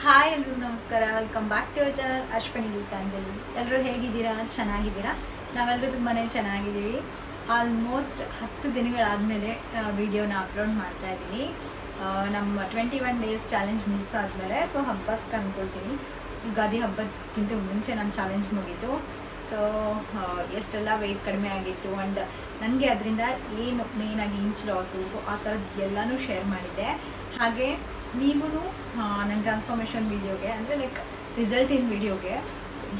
Hi ಎಲ್ರಿಗೂ ನಮಸ್ಕಾರ. Welcome back to our channel Ashwini Geetanjali. ಎಲ್ಲರೂ ಹೇಗಿದ್ದೀರಾ? ಚೆನ್ನಾಗಿದ್ದೀರಾ? ನಾವೆಲ್ಲರೂ ತುಂಬಾ ಚೆನ್ನಾಗಿದ್ದೀವಿ. ಆಲ್ಮೋಸ್ಟ್ 10 ದಿನಗಳಾದಮೇಲೆ ವಿಡಿಯೋನ ಅಪ್ಲೋಡ್ ಮಾಡ್ತಾ ಇದ್ದೀನಿ. ನಮ್ಮ 21 ಡೇಸ್ ಚಾಲೆಂಜ್ ಮುಗಿಸಾದ್ಮೇಲೆ ಸೊ ಹಬ್ಬಕ್ಕೆ ಅಂದ್ಕೊಳ್ತೀನಿ. ಯುಗಾದಿ ಹಬ್ಬಕ್ಕಿಂತ ಮುಂಚೆ ನನ್ನ ಚಾಲೆಂಜ್ ಮುಗೀತು. ಸೊ ಎಷ್ಟೆಲ್ಲ ವೆಯ್ಟ್ ಕಡಿಮೆ ಆಗಿತ್ತು ಆ್ಯಂಡ್ ನನಗೆ ಅದರಿಂದ ಏನು ಮೇಯ್ನಾಗಿ ಇಂಚ್ ಲಾಸು, ಸೊ ಆ ಥರದ್ದು ಎಲ್ಲನೂ ಶೇರ್ ಮಾಡಿದ್ದೆ. ಹಾಗೆ ನೀವು ನನ್ನ ಟ್ರಾನ್ಸ್ಫಾರ್ಮೇಷನ್ ವೀಡಿಯೋಗೆ ಅಂದರೆ ಲೈಕ್ ರಿಸಲ್ಟ್ ಇನ್ ವೀಡಿಯೋಗೆ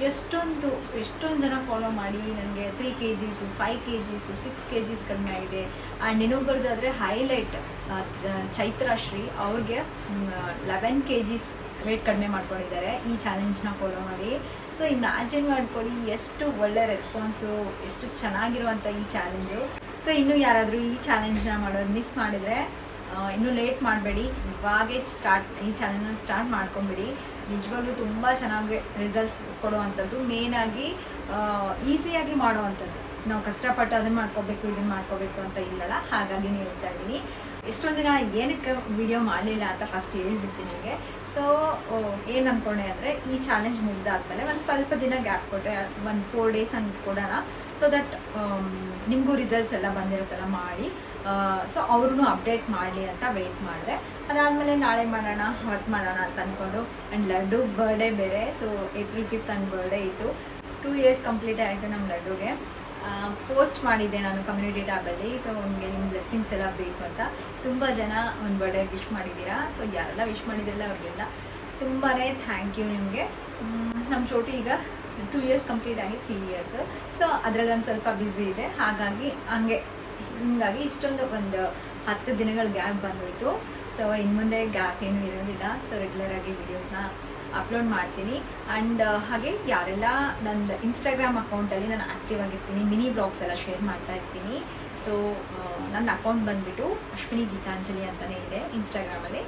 ಎಷ್ಟೊಂದು ಜನ ಫಾಲೋ ಮಾಡಿ ನನಗೆ 3 kgs 5 kgs 6 kgs ಕಡಿಮೆ ಆಗಿದೆ. ಆ್ಯಂಡ್ ಇನ್ನೊಬ್ಬರದಾದರೆ ಹೈಲೈಟ್ ಚೈತ್ರಾಶ್ರೀ ಅವ್ರಿಗೆ 11 kgs ವೇಟ್ ಕಡಿಮೆ ಮಾಡ್ಕೊಂಡಿದ್ದಾರೆ ಈ ಚಾಲೆಂಜ್ನ ಫಾಲೋ ಮಾಡಿ. ಸೊ ಇಮ್ಯಾಜಿನ್ ಮಾಡ್ಕೊಳ್ಳಿ ಎಷ್ಟು ಒಳ್ಳೆ ರೆಸ್ಪಾನ್ಸು, ಎಷ್ಟು ಚೆನ್ನಾಗಿರುವಂಥ ಈ ಚಾಲೆಂಜು. ಸೊ ಇನ್ನೂ ಯಾರಾದರೂ ಈ ಚಾಲೆಂಜ್ನ ಮಾಡೋದು ಮಿಸ್ ಮಾಡಿದರೆ ಇನ್ನೂ ಲೇಟ್ ಮಾಡಬೇಡಿ, ಇವಾಗೇ ಈ ಚಾಲೆಂಜ್ನ ಸ್ಟಾರ್ಟ್ ಮಾಡ್ಕೊಂಬಿಡಿ. ನಿಜವಾಗ್ಲೂ ತುಂಬ ಚೆನ್ನಾಗಿ ರಿಸಲ್ಟ್ಸ್ ಕೊಡುವಂಥದ್ದು, ಮೇಯ್ನಾಗಿ ಈಸಿಯಾಗಿ ಮಾಡುವಂಥದ್ದು. ನಾವು ಕಷ್ಟಪಟ್ಟು ಅದನ್ನು ಮಾಡ್ಕೋಬೇಕು ಇದನ್ನು ಮಾಡ್ಕೋಬೇಕು ಅಂತ ಇಲ್ಲಲ್ಲ, ಹಾಗಾಗಿ ಹೇಳ್ತಾ ಇದ್ದೀನಿ. ಎಷ್ಟೊಂದು ದಿನ ಏನಕ್ಕೆ ವಿಡಿಯೋ ಮಾಡಲಿಲ್ಲ ಅಂತ ಫಸ್ಟ್ ಹೇಳ್ಬಿಡ್ತೀನಿ ನಿಮಗೆ. ಸೊ ಏನು ಅಂದ್ಕೊಂಡೆ ಅಂದರೆ ಈ ಚಾಲೆಂಜ್ ಮುಗ್ದಾದ್ಮೇಲೆ ಒಂದು ಸ್ವಲ್ಪ ದಿನ ಗ್ಯಾಪ್ ಕೊಟ್ಟರೆ, ಒಂದು 4 days ಹಂಗೆ ಕೊಡೋಣ. ಸೊ ದಟ್ ನಿಮಗೂ ರಿಸಲ್ಟ್ಸ್ ಎಲ್ಲ ಬಂದಿರುತ್ತಲ್ಲ ಮಾಡಿ, ಸೊ ಅವ್ರೂ ಅಪ್ಡೇಟ್ ಮಾಡಲಿ ಅಂತ ವೆಯ್ಟ್ ಮಾಡಿದೆ. ಅದಾದಮೇಲೆ ನಾಳೆ ಮಾಡೋಣ ಹೊತ್ತು ಮಾಡೋಣ ಅಂತ ಅಂದ್ಕೊಂಡು. ಆ್ಯಂಡ್ ಲಡ್ಡು ಬರ್ಡೇ ಬೇರೆ, ಸೊ April 5th ನನ್ನ ಬರ್ಡೇ ಇತ್ತು. 2 years ಕಂಪ್ಲೀಟ್ ಆಯಿತು ನಮ್ಮ ಲಡ್ಡುಗೆ. ಪೋಸ್ಟ್ ಮಾಡಿದ್ದೆ ನಾನು ಕಮ್ಯುನಿಟಿ ಟ್ಯಾಬಲ್ಲಿ. ಸೊ ನಿಮಗೆ ನಿಮ್ಮ ಬ್ಲೆಸ್ಸಿಂಗ್ಸ್ ಎಲ್ಲ ಬೇಕು ಅಂತ ತುಂಬ ಜನ ಒಂದು ಬರ್ಡೇ ವಿಶ್ ಮಾಡಿದ್ದೀರಾ. ಸೊ ಯಾರೆಲ್ಲ ವಿಶ್ ಮಾಡಿದ್ರಲ್ಲ ಅವ್ರಿಗೆಲ್ಲ ತುಂಬಾ ಥ್ಯಾಂಕ್ ಯು ನಿಮಗೆ. ನಮ್ಮ ಚೋಟಿ ಈಗ 2 years ಕಂಪ್ಲೀಟ್ ಆಗಿ 3 years. ಸೊ ಅದರಲ್ಲಿ ಒಂದು ಸ್ವಲ್ಪ ಬ್ಯುಸಿ ಇದೆ, ಹಾಗಾಗಿ ಹಿಂಗಾಗಿ ಇಷ್ಟೊಂದು ಒಂದು 10 ದಿನಗಳ ಗ್ಯಾಪ್ ಬಂದೋಯ್ತು. ಸೊ ಇನ್ನು ಮುಂದೆ ಗ್ಯಾಪ್ ಏನೂ ಇರೋದಿಲ್ಲ. ಸೊ ರೆಗ್ಯುಲರಾಗಿ ವೀಡಿಯೋಸ್ನ ಅಪ್ಲೋಡ್ ಮಾಡ್ತೀನಿ. ಆ್ಯಂಡ್ ಹಾಗೆ ಯಾರೆಲ್ಲ ನನ್ನ ಇನ್ಸ್ಟಾಗ್ರಾಮ್ ಅಕೌಂಟಲ್ಲಿ ನಾನು ಆ್ಯಕ್ಟಿವ್ ಆಗಿರ್ತೀನಿ, ಮಿನಿ ಬ್ಲಾಗ್ಸ್ ಎಲ್ಲ ಶೇರ್ ಮಾಡ್ತಾ ಇರ್ತೀನಿ. ಸೊ ನನ್ನ ಅಕೌಂಟ್ ಬಂದುಬಿಟ್ಟು ಅಶ್ವಿನಿ ಗೀತಾಂಜಲಿ ಅಂತಲೇ ಇದೆ ಇನ್ಸ್ಟಾಗ್ರಾಮಲ್ಲಿ.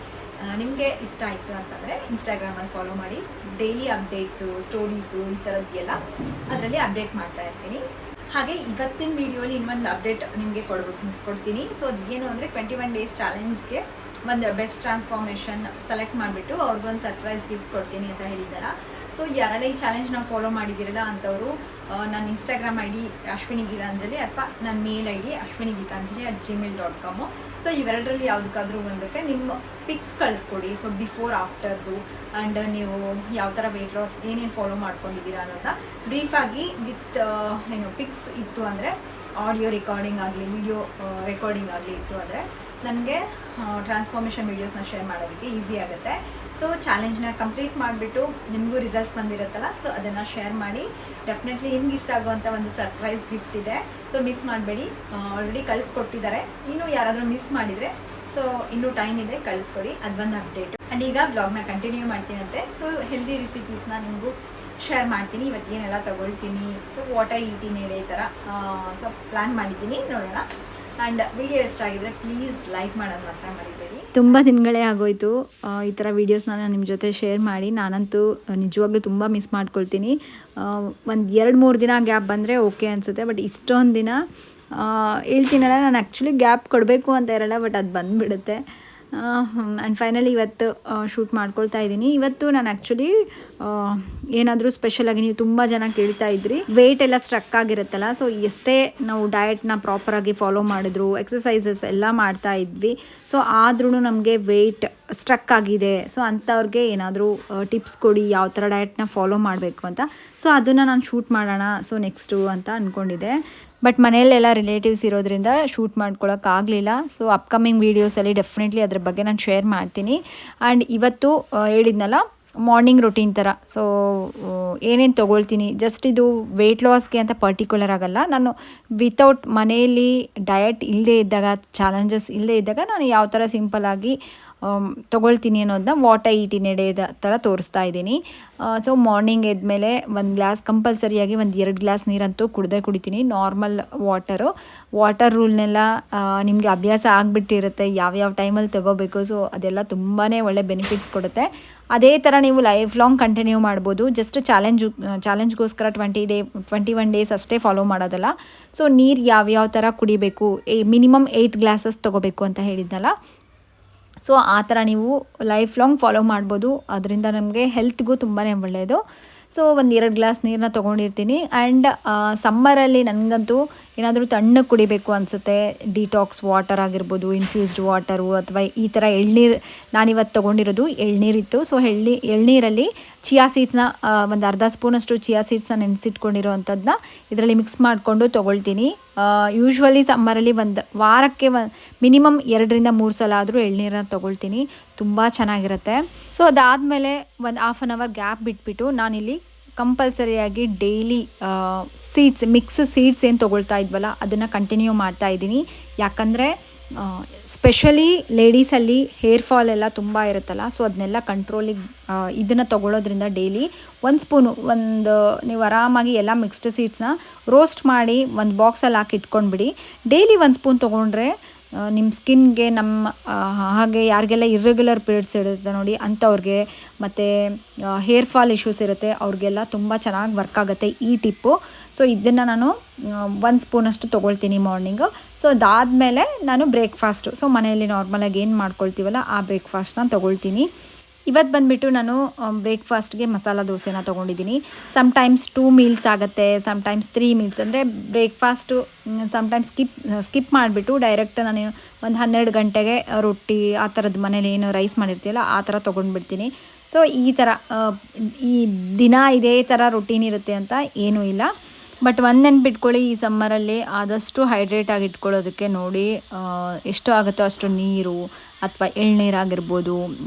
ನಿಮಗೆ ಇಷ್ಟ ಆಯಿತು ಅಂತಂದರೆ ಇನ್ಸ್ಟಾಗ್ರಾಮಲ್ಲಿ ಫಾಲೋ ಮಾಡಿ. ಡೈಲಿ ಅಪ್ಡೇಟ್ಸು, ಸ್ಟೋರೀಸು ಈ ಥರದ್ದೆಲ್ಲ ಅದರಲ್ಲಿ ಅಪ್ಡೇಟ್ ಮಾಡ್ತಾ ಇರ್ತೀನಿ. ಹಾಗೆ ಇವತ್ತಿನ ವೀಡಿಯೋಲಿ ಇನ್ನೊಂದು ಅಪ್ಡೇಟ್ ನಿಮಗೆ ಕೊಡ್ತೀನಿ. ಸೊ ಅದೇನು ಅಂದರೆ 21 days ಚಾಲೆಂಜ್ಗೆ ಒಂದು ಬೆಸ್ಟ್ ಟ್ರಾನ್ಸ್ಫಾರ್ಮೇಷನ್ ಸೆಲೆಕ್ಟ್ ಮಾಡಿಬಿಟ್ಟು ಅವ್ರಿಗೊಂದು ಸರ್ಪ್ರೈಸ್ ಗಿಫ್ಟ್ ಕೊಡ್ತೀನಿ ಅಂತ ಹೇಳಿದ್ದಾರೆ. ಸೊ ಯಾರೆಲ್ಲ ಈ ಚಾಲೆಂಜ್ನ ಫಾಲೋ ಮಾಡಿದ್ದೀರಲ್ಲ ಅಂಥವರು ನನ್ನ ಇನ್ಸ್ಟಾಗ್ರಾಮ್ ID ಅಶ್ವಿನಿ ಗೀತಾಂಜಲಿ ಅಥವಾ ನನ್ನ ಮೇಲ್ ID ashwinigithanjali@gmail.com. ಸೊ ಇವೆರಡರಲ್ಲಿ ಯಾವುದಕ್ಕಾದ್ರೂ ಒಂದಕ್ಕೆ ನಿಮ್ಮ ಪಿಕ್ಸ್ ಕಳಿಸ್ಕೊಡಿ. ಸೊ ಬಿಫೋರ್ ಆಫ್ಟರ್ದು ಆ್ಯಂಡ್ ನೀವು ಯಾವ ಥರ ವೆಯ್ಟ್ ಲಾಸ್ ಏನೇನು ಫಾಲೋ ಮಾಡ್ಕೊಂಡಿದ್ದೀರಾ ಅನ್ನೋದನ್ನ ಬ್ರೀಫಾಗಿ ವಿತ್ ಪಿಕ್ಸ್ ಇತ್ತು ಅಂದರೆ, ಆಡಿಯೋ ರೆಕಾರ್ಡಿಂಗ್ ಆಗಲಿ ವಿಡಿಯೋ ರೆಕಾರ್ಡಿಂಗ್ ಆಗಲಿ ಇತ್ತು ಅಂದರೆ ನನಗೆ ಟ್ರಾನ್ಸ್ಫಾರ್ಮೇಷನ್ ವೀಡಿಯೋಸ್ನ ಶೇರ್ ಮಾಡೋದಕ್ಕೆ ಈಸಿ ಆಗುತ್ತೆ. ಸೊ ಚಾಲೆಂಜ್ನ ಕಂಪ್ಲೀಟ್ ಮಾಡಿಬಿಟ್ಟು ನಿಮಗೂ ರಿಸಲ್ಟ್ಸ್ ಬಂದಿರುತ್ತಲ್ಲ, ಸೊ ಅದನ್ನು ಶೇರ್ ಮಾಡಿ. ಡೆಫಿನೆಟ್ಲಿ ನಿಮ್ಗೆ ಇಷ್ಟ ಆಗುವಂಥ ಒಂದು ಸರ್ಪ್ರೈಸ್ ಗಿಫ್ಟ್ ಇದೆ. ಸೊ ಮಿಸ್ ಮಾಡಬೇಡಿ, ಆಲ್ರೆಡಿ ಕಳಿಸ್ಕೊಟ್ಟಿದ್ದಾರೆ. ಇನ್ನೂ ಯಾರಾದರೂ ಮಿಸ್ ಮಾಡಿದರೆ ಸೊ ಇನ್ನೂ ಟೈಮ್ ಇದೆ, ಕಳಿಸ್ಕೊಡಿ. ಅದೊಂದು ಅಪ್ಡೇಟು. ಆ್ಯಂಡ್ ಈಗ ಬ್ಲಾಗ್ನ ಕಂಟಿನ್ಯೂ ಮಾಡ್ತೀನಂತೆ. ಸೊ ಹೆಲ್ದಿ ರೆಸಿಪೀಸ್ನ ನಿಮಗೂ ಶೇರ್ ಮಾಡ್ತೀನಿ. ಇವತ್ತೇನೆಲ್ಲ ತೊಗೊಳ್ತೀನಿ, ಸೊ ವಾಟ್ ಐ ಈಟ್ ಇನ್ ಈ ಥರ ಸೊ ಪ್ಲ್ಯಾನ್ ಮಾಡಿದ್ದೀನಿ, ನೋಡೋಣ. ಆ್ಯಂಡ್ ವಿಡಿಯೋ ಇಷ್ಟ ಆಗಿದ್ರೆ ಪ್ಲೀಸ್ ಲೈಕ್ ಮಾಡೋದು ಮಾತ್ರ ಮರಿಬೇಡಿ. ತುಂಬ ದಿನಗಳೇ ಆಗೋಯ್ತು ಈ ಥರ ವೀಡಿಯೋಸ್ನ ನಾನು ನಿಮ್ಮ ಜೊತೆ ಶೇರ್ ಮಾಡಿ. ನಾನಂತೂ ನಿಜವಾಗ್ಲೂ ತುಂಬ ಮಿಸ್ ಮಾಡ್ಕೊಳ್ತೀನಿ. ಒಂದು 2-3 ದಿನ ಗ್ಯಾಪ್ ಬಂದರೆ ಓಕೆ ಅನಿಸುತ್ತೆ, ಬಟ್ ಇಷ್ಟೊಂದು ದಿನ ಹೇಳ್ತೀನಲ್ಲ, ನಾನು ಆ್ಯಕ್ಚುಲಿ ಗ್ಯಾಪ್ ಕೊಡಬೇಕು ಅಂತ ಇರಲ್ಲ, ಬಟ್ ಅದು ಬಂದುಬಿಡುತ್ತೆ. ಆ್ಯಂಡ್ ಫೈನಲಿ ಇವತ್ತು ಶೂಟ್ ಮಾಡ್ಕೊಳ್ತಾ ಇದ್ದೀನಿ. ಇವತ್ತು ನಾನು ಆ್ಯಕ್ಚುಲಿ ಏನಾದರೂ ಸ್ಪೆಷಲಾಗಿ, ನೀವು ತುಂಬ ಜನ ಕೇಳ್ತಾ ಇದ್ರಿ ವೆಯ್ಟ್ ಎಲ್ಲ ಸ್ಟ್ರಕ್ ಆಗಿರುತ್ತಲ್ಲ, ಸೊ ಎಷ್ಟೇ ನಾವು ಡಯಟ್ನ ಪ್ರಾಪರಾಗಿ ಫಾಲೋ ಮಾಡಿದ್ರು, ಎಕ್ಸಸೈಸಸ್ ಎಲ್ಲ ಮಾಡ್ತಾ ಇದ್ವಿ, ಸೊ ಆದ್ರೂ ನಮಗೆ ವೆಯ್ಟ್ ಸ್ಟ್ರಕ್ ಆಗಿದೆ. ಸೊ ಅಂಥವ್ರಿಗೆ ಏನಾದರೂ ಟಿಪ್ಸ್ ಕೊಡಿ, ಯಾವ ಥರ ಡಯಟ್ನ ಫಾಲೋ ಮಾಡಬೇಕು ಅಂತ. ಸೊ ಅದನ್ನು ನಾನು ಶೂಟ್ ಮಾಡೋಣ ಸೊ ನೆಕ್ಸ್ಟು ಅಂತ ಅಂದ್ಕೊಂಡಿದ್ದೆ. ಬಟ್ ಮನೆಯಲ್ಲೆಲ್ಲ ರಿಲೇಟಿವ್ಸ್ ಇರೋದ್ರಿಂದ ಶೂಟ್ ಮಾಡ್ಕೊಳಕ್ಕಾಗಲಿಲ್ಲ. ಸೊ ಅಪ್ಕಮಿಂಗ್ ವೀಡಿಯೋಸಲ್ಲಿ ಡೆಫಿನೆಟ್ಲಿ ಅದ್ರ ಬಗ್ಗೆ ನಾನು ಶೇರ್ ಮಾಡ್ತೀನಿ. ಆ್ಯಂಡ್ ಇವತ್ತು ಹೇಳಿದ್ನಲ್ಲ ಮಾರ್ನಿಂಗ್ ರೊಟೀನ್ ಥರ, ಸೊ ಏನೇನು ತೊಗೊಳ್ತೀನಿ, ಜಸ್ಟ್ ಇದು ವೆಯ್ಟ್ ಲಾಸ್ಗೆ ಅಂತ ಪರ್ಟಿಕ್ಯುಲರ್ ಆಗಲ್ಲ. ನಾನು ವಿತೌಟ್ ಮನೆಯಲ್ಲಿ ಡಯಟ್ ಇಲ್ಲದೇ ಇದ್ದಾಗ, ಚಾಲೆಂಜಸ್ ಇಲ್ಲದೇ ಇದ್ದಾಗ ನಾನು ಯಾವ ಥರ ಸಿಂಪಲ್ಲಾಗಿ ತೊಗೊಳ್ತೀನಿ ಅನ್ನೋದನ್ನ what I eat in a day ಥರ ತೋರಿಸ್ತಾ ಇದ್ದೀನಿ. ಸೊ ಮಾರ್ನಿಂಗ್ ಎದ್ಮೇಲೆ ಒಂದು ಗ್ಲಾಸ್ ಕಂಪಲ್ಸರಿಯಾಗಿ 1-2 ಗ್ಲಾಸ್ ನೀರಂತೂ ಕುಡಿತೀನಿ. ನಾರ್ಮಲ್ ವಾಟರ್ ರೂಲ್ನೆಲ್ಲ ನಿಮಗೆ ಅಭ್ಯಾಸ ಆಗಿಬಿಟ್ಟಿರುತ್ತೆ, ಯಾವ್ಯಾವ ಟೈಮಲ್ಲಿ ತೊಗೋಬೇಕು. ಸೊ ಅದೆಲ್ಲ ತುಂಬಾ ಒಳ್ಳೆ ಬೆನಿಫಿಟ್ಸ್ ಕೊಡುತ್ತೆ. ಅದೇ ಥರ ನೀವು ಲೈಫ್ ಲಾಂಗ್ ಕಂಟಿನ್ಯೂ ಮಾಡ್ಬೋದು. ಜಸ್ಟ್ ಚಾಲೆಂಜ್ಗೋಸ್ಕರ 21 days ಅಷ್ಟೇ ಫಾಲೋ ಮಾಡೋದಲ್ಲ. ಸೊ ನೀರು ಯಾವ್ಯಾವ ಥರ ಕುಡಿಬೇಕು, ಮಿನಿಮಮ್ 8 glasses ತೊಗೋಬೇಕು ಅಂತ ಹೇಳಿದ್ನಲ್ಲ. ಸೊ ಆ ಥರ ನೀವು ಲೈಫ್ ಲಾಂಗ್ ಫಾಲೋ ಮಾಡ್ಬೋದು. ಅದರಿಂದ ನಮಗೆ ಹೆಲ್ತ್ಗೂ ತುಂಬಾ ಒಳ್ಳೆಯದು. ಸೊ ಒಂದು 2 ಗ್ಲಾಸ್ ನೀರನ್ನ ತೊಗೊಂಡಿರ್ತೀನಿ. ಆ್ಯಂಡ್ ಸಮ್ಮರಲ್ಲಿ ನನಗಂತೂ ಏನಾದರೂ ತಣ್ಣಗೆ ಕುಡಿಬೇಕು ಅನಿಸುತ್ತೆ. ಡಿಟಾಕ್ಸ್ ವಾಟರ್ ಆಗಿರ್ಬೋದು, ಇನ್ಫ್ಯೂಸ್ಡ್ ವಾಟರು, ಅಥವಾ ಈ ಥರ ಎಳ್ನೀರು. ನಾನಿವತ್ತು ತೊಗೊಂಡಿರೋದು ಎಳ್ನೀರಿತ್ತು. ಸೊ ಎಳ್ನೀರಲ್ಲಿ ಚಿಯಾ ಸೀಡ್ಸ್ನ ಒಂದು ಅರ್ಧ ಸ್ಪೂನಷ್ಟು ಚಿಯಾ ಸೀಡ್ಸ್ನ ನೆನೆಸಿಟ್ಕೊಂಡಿರೋ ಅಂಥದ್ದನ್ನ ಇದರಲ್ಲಿ ಮಿಕ್ಸ್ ಮಾಡಿಕೊಂಡು ತೊಗೊಳ್ತೀನಿ. ಯೂಶ್ವಲಿ ಸಮ್ಮರಲ್ಲಿ ಒಂದು ವಾರಕ್ಕೆ ಮಿನಿಮಮ್ 2ರಿಂದ 3 ಸಲ ಆದರೂ ಎಳ್ನೀರನ್ನ ತೊಗೊಳ್ತೀನಿ. ತುಂಬ ಚೆನ್ನಾಗಿರುತ್ತೆ. ಸೊ ಅದಾದಮೇಲೆ ಒಂದು ಹಾಫ್ ಆನ್ ಅವರ್ ಗ್ಯಾಪ್ ಬಿಟ್ಬಿಟ್ಟು ನಾನಿಲ್ಲಿ ಕಂಪಲ್ಸರಿಯಾಗಿ ಡೈಲಿ ಮಿಕ್ಸ್ ಸೀಡ್ಸ್ ಏನು ತೊಗೊಳ್ತಾ ಇದ್ವಲ್ಲ ಅದನ್ನು ಕಂಟಿನ್ಯೂ ಮಾಡ್ತಾ ಇದ್ದೀನಿ. ಯಾಕಂದರೆ ಸ್ಪೆಷಲಿ ಲೇಡೀಸಲ್ಲಿ ಹೇರ್ ಫಾಲ್ ಎಲ್ಲ ತುಂಬ ಇರುತ್ತಲ್ಲ, ಸೊ ಅದನ್ನೆಲ್ಲ ಕಂಟ್ರೋಲಿಗೆ ಇದನ್ನು ತೊಗೊಳ್ಳೋದ್ರಿಂದ ಡೈಲಿ 1 ಸ್ಪೂನು ನೀವು ಆರಾಮಾಗಿ ಎಲ್ಲ ಮಿಕ್ಸ್ಡ್ ಸೀಡ್ಸ್ನ ರೋಸ್ಟ್ ಮಾಡಿ ಒಂದು ಬಾಕ್ಸಲ್ಲಿ ಹಾಕಿ ಇಟ್ಕೊಂಡ್ಬಿಡಿ. ಡೈಲಿ 1 ಸ್ಪೂನ್ ತೊಗೊಂಡ್ರೆ ನಿಮ್ಮ ಸ್ಕಿನ್ಗೆ ಹಾಗೆ ಯಾರಿಗೆಲ್ಲ ಇರ್ರೆಗ್ಯುಲರ್ ಪೀರಿಯಡ್ಸ್ ಇರುತ್ತೆ ನೋಡಿ ಅಂಥವ್ರಿಗೆ, ಮತ್ತು ಹೇರ್ ಫಾಲ್ ಇಶ್ಯೂಸ್ ಇರುತ್ತೆ ಅವ್ರಿಗೆಲ್ಲ ತುಂಬ ಚೆನ್ನಾಗಿ ವರ್ಕ್ ಆಗುತ್ತೆ ಈ ಟಿಪ್ಪು. ಸೊ ಇದನ್ನು ನಾನು 1 ಸ್ಪೂನಷ್ಟು ತೊಗೊಳ್ತೀನಿ ಮಾರ್ನಿಂಗು. ಸೊ ಅದಾದಮೇಲೆ ನಾನು ಬ್ರೇಕ್ಫಾಸ್ಟು, ಸೊ ಮನೆಯಲ್ಲಿ ನಾರ್ಮಲಾಗಿ ಏನು ಮಾಡ್ಕೊಳ್ತೀವಲ್ಲ ಆ ಬ್ರೇಕ್ಫಾಸ್ಟ್ನ ತೊಗೊಳ್ತೀನಿ. ಇವತ್ತು ಬಂದುಬಿಟ್ಟು ನಾನು ಬ್ರೇಕ್ಫಾಸ್ಟ್ಗೆ ಮಸಾಲ ದೋಸೆನ ತೊಗೊಂಡಿದ್ದೀನಿ. ಸಮ್ಟೈಮ್ಸ್ 2 ಮೀಲ್ಸ್ ಆಗುತ್ತೆ, ಸಮ್ಟೈಮ್ಸ್ 3 ಮೀಲ್ಸ್. ಅಂದರೆ ಬ್ರೇಕ್ಫಾಸ್ಟು ಸಮ್ಟೈಮ್ಸ್ ಸ್ಕಿಪ್ ಮಾಡಿಬಿಟ್ಟು ಡೈರೆಕ್ಟ್ ನಾನು ಒಂದು 12 ಗಂಟೆಗೆ ರೊಟ್ಟಿ ಆ ಥರದ್ದು ಮನೇಲಿ ಏನು ರೈಸ್ ಮಾಡಿರ್ತೀವಲ್ಲ ಆ ಥರ ತೊಗೊಂಡ್ಬಿಡ್ತೀನಿ. ಸೊ ಈ ಥರ ಈ ದಿನ ಇದೇ ಥರ ರೊಟೀನ್ ಇರುತ್ತೆ ಅಂತ ಏನೂ ಇಲ್ಲ. ಬಟ್ ಒಂದು ನೆನ್ಪಿಟ್ಕೊಳ್ಳಿ, ಈ ಸಮ್ಮರಲ್ಲಿ ಆದಷ್ಟು ಹೈಡ್ರೇಟಾಗಿ ಇಟ್ಕೊಳ್ಳೋದಕ್ಕೆ ನೋಡಿ. ಎಷ್ಟು ಆಗುತ್ತೋ ಅಷ್ಟು ನೀರು ಅಥವಾ ಎಳ್ನೀರಾಗಿರ್ಬೋದು.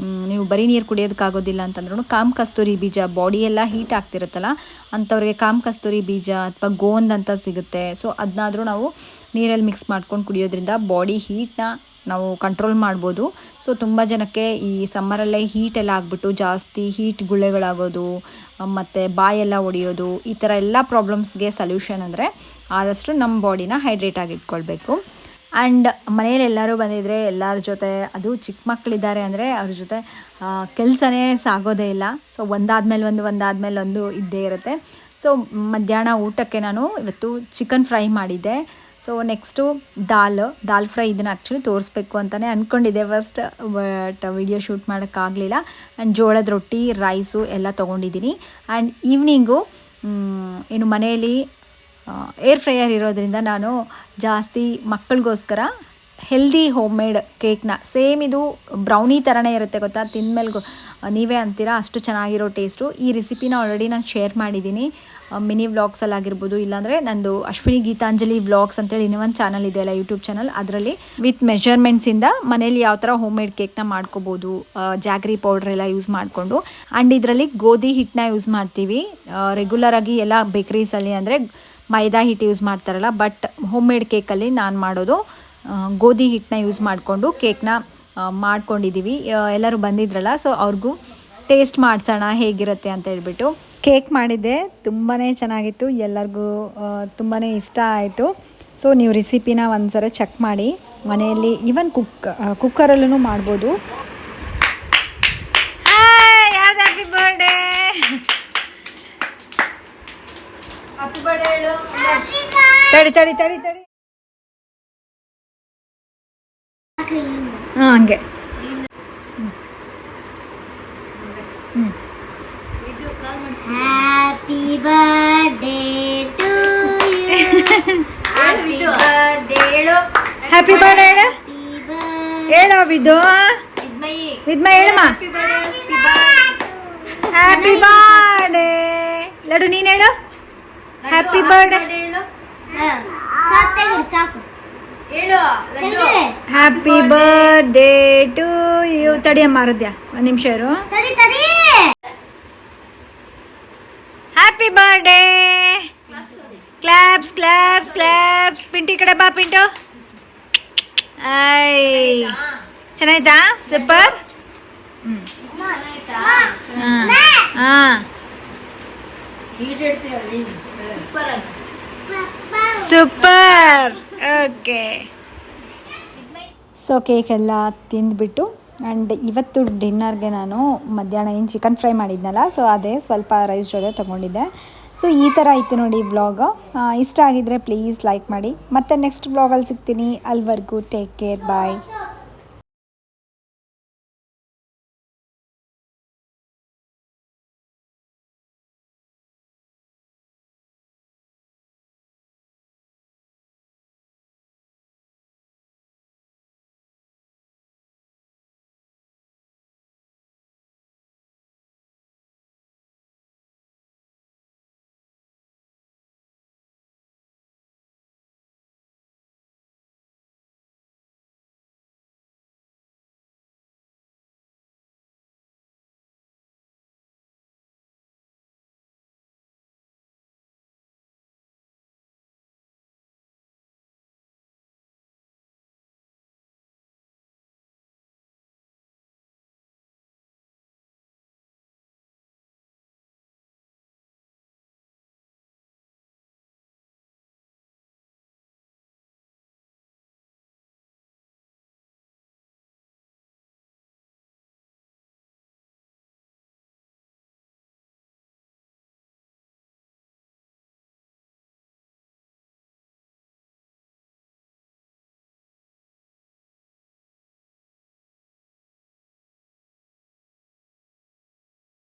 ನೀವು ಬರೀ ನೀರು ಕುಡಿಯೋದಕ್ಕಾಗೋದಿಲ್ಲ ಅಂತಂದ್ರೂ ಕಾಮ ಕಸ್ತೂರಿ ಬೀಜ, ಬಾಡಿಯೆಲ್ಲ ಹೀಟ್ ಆಗ್ತಿರುತ್ತಲ್ಲ ಅಂಥವ್ರಿಗೆ ಕಾಮ ಕಸ್ತೂರಿ ಬೀಜ ಅಥವಾ ಗೋಂದ್ ಅಂತ ಸಿಗುತ್ತೆ. ಸೊ ಅದನ್ನಾದರೂ ನಾವು ನೀರಲ್ಲಿ ಮಿಕ್ಸ್ ಮಾಡ್ಕೊಂಡು ಕುಡಿಯೋದ್ರಿಂದ ಬಾಡಿ ಹೀಟ್ನ ನಾವು ಕಂಟ್ರೋಲ್ ಮಾಡ್ಬೋದು. ಸೊ ತುಂಬ ಜನಕ್ಕೆ ಈ ಸಮ್ಮರಲ್ಲೇ ಹೀಟೆಲ್ಲ ಆಗಿಬಿಟ್ಟು ಜಾಸ್ತಿ ಹೀಟ್ ಗುಳ್ಳೆಗಳಾಗೋದು ಮತ್ತು ಬಾಯೆಲ್ಲ ಒಡೆಯೋದು, ಈ ಥರ ಎಲ್ಲ ಪ್ರಾಬ್ಲಮ್ಸ್ಗೆ ಸೊಲ್ಯೂಷನ್ ಅಂದರೆ ಆದಷ್ಟು ನಮ್ಮ ಬಾಡಿನ ಹೈಡ್ರೇಟಾಗಿ ಇಟ್ಕೊಳ್ಬೇಕು. ಆ್ಯಂಡ್ ಮನೇಲಿ ಎಲ್ಲರೂ ಬಂದಿದ್ದರೆ ಎಲ್ಲರ ಜೊತೆ, ಅದು ಚಿಕ್ಕ ಮಕ್ಕಳಿದ್ದಾರೆ ಅಂದರೆ ಅವ್ರ ಜೊತೆ ಕೆಲಸನೇ ಸಾಗೋದೇ ಇಲ್ಲ. ಸೊ ಒಂದಾದ್ಮೇಲೆ ಒಂದು ಇದ್ದೇ ಇರುತ್ತೆ. ಸೊ ಮಧ್ಯಾಹ್ನ ಊಟಕ್ಕೆ ನಾನು ಇವತ್ತು ಚಿಕನ್ ಫ್ರೈ ಮಾಡಿದ್ದೆ. So next dal fry. ಇದನ್ನು ಆ್ಯಕ್ಚುಲಿ ತೋರಿಸ್ಬೇಕು ಅಂತಲೇ ಅಂದ್ಕೊಂಡಿದ್ದೆ ಫಸ್ಟ್, ಬಟ್ ವಿಡಿಯೋ ಶೂಟ್ ಮಾಡೋಕ್ಕಾಗಲಿಲ್ಲ. ಆ್ಯಂಡ್ ಜೋಳದ ರೊಟ್ಟಿ, ರೈಸು ಎಲ್ಲ ತೊಗೊಂಡಿದ್ದೀನಿ. ಆ್ಯಂಡ್ ಈವ್ನಿಂಗು ಏನು ಮನೆಯಲ್ಲಿ ಏರ್ ಫ್ರೈಯರ್ ಇರೋದ್ರಿಂದ ನಾನು ಜಾಸ್ತಿ ಮಕ್ಕಳಿಗೋಸ್ಕರ ಹೆಲ್ದಿ ಹೋಮ್ ಮೇಡ್ ಕೇಕ್ನ, ಸೇಮ್ ಇದು ಬ್ರೌನಿ ಥರನೇ ಇರುತ್ತೆ ಗೊತ್ತಾ, ತಿಂದಮೇಲೆ ನೀವೇ ಅಂತೀರಾ ಅಷ್ಟು ಚೆನ್ನಾಗಿರೋ ಟೇಸ್ಟು. ಈ ರೆಸಿಪಿನ ಆಲ್ರೆಡಿ ನಾನು ಶೇರ್ ಮಾಡಿದ್ದೀನಿ ಮಿನಿ ವ್ಲಾಗ್ಸಲ್ಲಾಗಿರ್ಬೋದು, ಇಲ್ಲಾಂದರೆ ನಂದು ಅಶ್ವಿನಿ ಗೀತಾಂಜಲಿ ವ್ಲಾಗ್ಸ್ ಅಂತೇಳಿ ಇನ್ನೊಂದು ಚಾನಲ್ ಇದೆಯಲ್ಲ ಯೂಟ್ಯೂಬ್ ಚಾನಲ್, ಅದರಲ್ಲಿ ವಿತ್ ಮೆಜರ್ಮೆಂಟ್ಸಿಂದ ಮನೇಲಿ ಯಾವ ಥರ ಹೋಮ್ ಮೇಡ್ ಕೇಕ್ನ ಮಾಡ್ಕೋಬೋದು, ಜಾಗ್ರಿ ಪೌಡ್ರೆಲ್ಲ ಯೂಸ್ ಮಾಡಿಕೊಂಡು. ಆ್ಯಂಡ್ ಇದರಲ್ಲಿ ಗೋಧಿ ಹಿಟ್ಟನ್ನ ಯೂಸ್ ಮಾಡ್ತೀವಿ. ರೆಗ್ಯುಲರಾಗಿ ಎಲ್ಲ ಬೇಕ್ರೀಸಲ್ಲಿ ಅಂದರೆ ಮೈದಾ ಹಿಟ್ಟು ಯೂಸ್ ಮಾಡ್ತಾರಲ್ಲ, ಬಟ್ ಹೋಮ್ ಮೇಡ್ ಕೇಕಲ್ಲಿ ನಾನು ಮಾಡೋದು ಗೋಧಿ ಹಿಟ್ಟನ್ನ ಯೂಸ್ ಮಾಡಿಕೊಂಡು ಕೇಕ್ನ ಮಾಡ್ಕೊಂಡಿದ್ದೀವಿ. ಎಲ್ಲರೂ ಬಂದಿದ್ರಲ್ಲ, ಸೊ ಅವ್ರಿಗೂ ಟೇಸ್ಟ್ ಮಾಡಿಸೋಣ ಹೇಗಿರುತ್ತೆ ಅಂತ ಹೇಳ್ಬಿಟ್ಟು ಕೇಕ್ ಮಾಡಿದ್ದೆ. ತುಂಬಾ ಚೆನ್ನಾಗಿತ್ತು, ಎಲ್ಲರಿಗೂ ತುಂಬಾ ಇಷ್ಟ ಆಯಿತು. ಸೊ ನೀವು ರೆಸಿಪಿನ ಒಂದ್ಸರಿ ಚೆಕ್ ಮಾಡಿ ಮನೆಯಲ್ಲಿ, ಈವನ್ ಕುಕ್ಕರಲ್ಲೂ ಮಾಡ್ಬೋದು. ಹ್ಯಾಪಿ ಬರ್ಡೇ, ಹ್ಯಾಪಿ ಬರ್ಡೇ ಹೇಳು. ತಡಿ ಹಂಗೆ happy birthday to you. Happy birthday ಹೇಳು. ಹ್ಯಾಪಿ ಬರ್ಡೇ ಹೇಳು ವಿದು. ವಿದ್ಮೈ ಹೇಳಮ್ಮ ಹ್ಯಾಪಿ ಬರ್ಡೇ. ಲಡು ನೀನು ಹೇಳು happy birthday. Happy birthday to you. ತಡಿಯಮ್ಮ ಆರಾಧ್ಯ ಒಂದು ನಿಮಿಷ ಇರು. Happy birthday. Claps claps claps. Pinti ಕಡೆ ಬಾ ಪಿಂಟು. ಐ ಚೆನ್ನಾಯ್ತಾ? Super. Super. Okay. So cake ಎಲ್ಲ ತಿಂದ್ಬಿಟ್ಟು, ಆ್ಯಂಡ್ ಇವತ್ತು ಡಿನ್ನರ್ಗೆ ನಾನು ಮಧ್ಯಾಹ್ನ ಏನು ಚಿಕನ್ ಫ್ರೈ ಮಾಡಿದ್ನಲ್ಲ, ಸೊ ಅದೇ ಸ್ವಲ್ಪ ರೈಸ್ ಜೊತೆ ತೊಗೊಂಡಿದ್ದೆ. ಸೊ ಈ ಥರ ಇತ್ತು ನೋಡಿ ವ್ಲಾಗ್. ಇಷ್ಟ ಆಗಿದ್ದರೆ ಪ್ಲೀಸ್ ಲೈಕ್ ಮಾಡಿ. ಮತ್ತೆ ನೆಕ್ಸ್ಟ್ ವ್ಲಾಗಲ್ಲಿ ಸಿಗ್ತೀನಿ. ಅಲ್ಲಿವರೆಗೂ ಟೇಕ್ ಕೇರ್, ಬಾಯ್.